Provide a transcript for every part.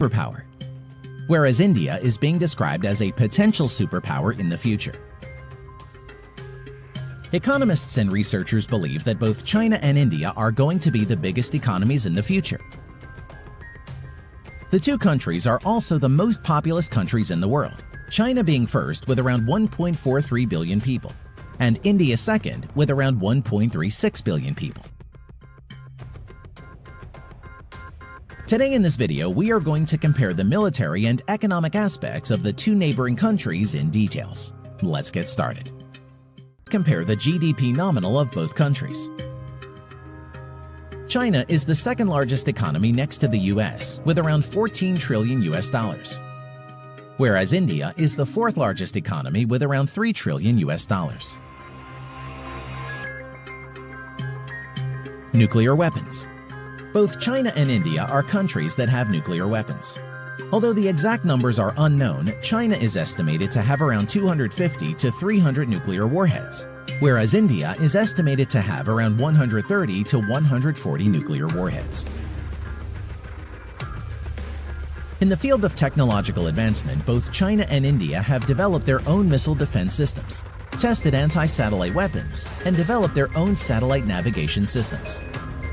superpower, whereas India is being described as a potential superpower in the future. Economists and researchers believe that both China and India are going to be the biggest economies in the future. The two countries are also the most populous countries in the world, China being first with around 1.43 billion people, and India second with around 1.36 billion people. Today in this video, we are going to compare the military and economic aspects of the two neighboring countries in details. Let's get started. Compare the GDP nominal of both countries. China is the second largest economy next to the US with around 14 trillion US dollars, whereas India is the fourth largest economy with around 3 trillion US dollars. Nuclear weapons. Both China and India are countries that have nuclear weapons. Although the exact numbers are unknown, China is estimated to have around 250 to 300 nuclear warheads, whereas India is estimated to have around 130 to 140 nuclear warheads. In the field of technological advancement, both China and India have developed their own missile defense systems, tested anti-satellite weapons, and developed their own satellite navigation systems,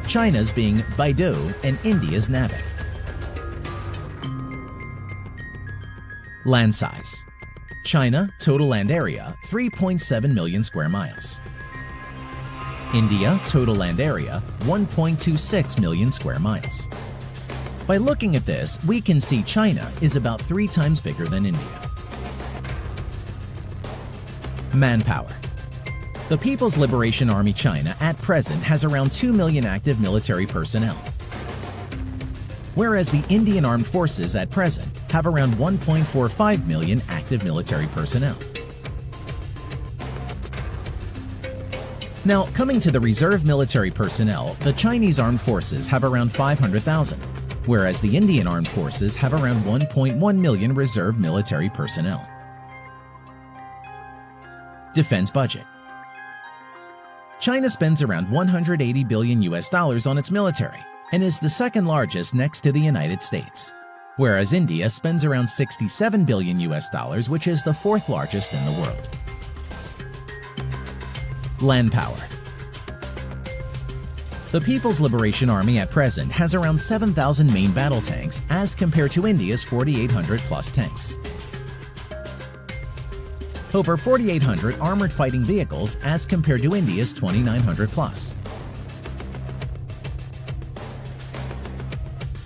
China's being Beidou and India's Navig. Land size. China, total land area, 3.7 million square miles. India, total land area, 1.26 million square miles. By looking at this, we can see China is about 3 times bigger than India. Manpower. The People's Liberation Army China at present has around 2 million active military personnel, whereas the Indian Armed Forces at present have around 1.45 million active military personnel. Now, coming to the reserve military personnel, the Chinese Armed Forces have around 500,000, whereas the Indian Armed Forces have around 1.1 million reserve military personnel. Defense budget. China spends around 180 billion US dollars on its military and is the second largest next to the United States, whereas India spends around 67 billion US dollars, which is the fourth largest in the world. Land power. The People's Liberation Army at present has around 7,000 main battle tanks as compared to India's 4,800 plus tanks. Over 4,800 armored fighting vehicles as compared to India's 2,900 plus.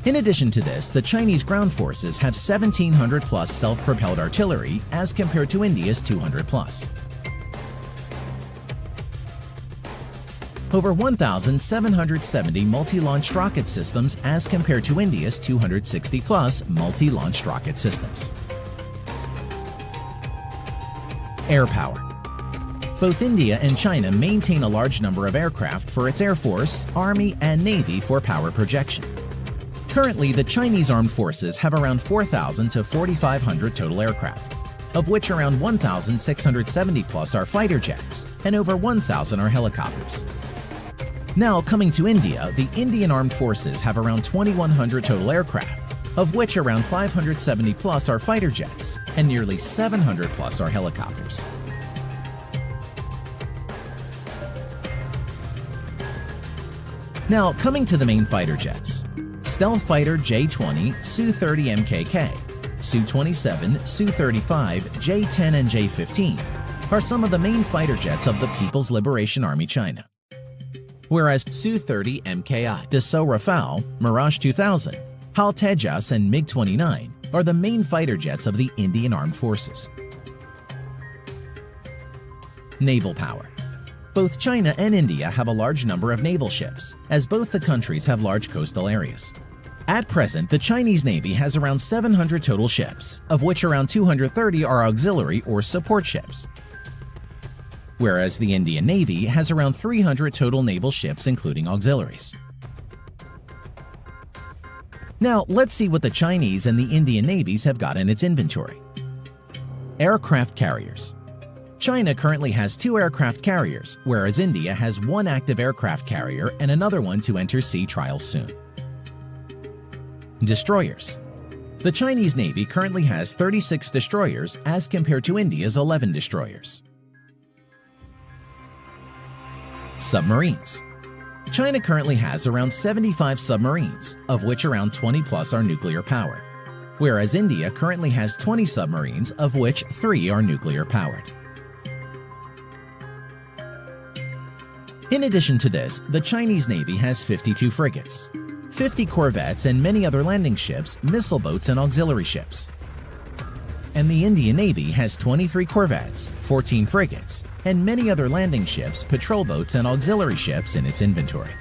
In addition to this, the Chinese ground forces have 1,700 plus self-propelled artillery as compared to India's 200 plus. Over 1,770 multi-launched rocket systems as compared to India's 260 plus multi-launched rocket systems. Air power. Both India and China maintain a large number of aircraft for its Air Force, Army, and Navy for power projection. Currently, the Chinese Armed Forces have around 4,000 to 4,500 total aircraft, of which around 1,670 plus are fighter jets and over 1,000 are helicopters. Now, coming to India, the Indian Armed Forces have around 2,100 total aircraft, of which around 570 plus are fighter jets and nearly 700 plus are helicopters. Now, coming to the main fighter jets. Stealth Fighter J-20, Su-30 MKK, Su-27, Su-35, J-10 and J-15 are some of the main fighter jets of the People's Liberation Army China, whereas Su-30 MKI, Dassault Rafale, Mirage 2000, HAL Tejas and MiG-29 are the main fighter jets of the Indian Armed Forces. Naval power. Both China and India have a large number of naval ships, as both the countries have large coastal areas. At present, the Chinese Navy has around 700 total ships, of which around 230 are auxiliary or support ships, whereas the Indian Navy has around 300 total naval ships including auxiliaries. Now, let's see what the Chinese and the Indian navies have got in its inventory. Aircraft carriers. China currently has 2 aircraft carriers, whereas India has 1 active aircraft carrier and another one to enter sea trials soon. Destroyers. The Chinese Navy currently has 36 destroyers as compared to India's 11 destroyers. Submarines. China currently has around 75 submarines, of which around 20 plus are nuclear powered, whereas India currently has 20 submarines, of which 3 are nuclear powered. In addition to this, the Chinese Navy has 52 frigates, 50 corvettes and many other landing ships, missile boats and auxiliary ships. And the Indian Navy has 23 corvettes, 14 frigates, and many other landing ships, patrol boats and auxiliary ships in its inventory.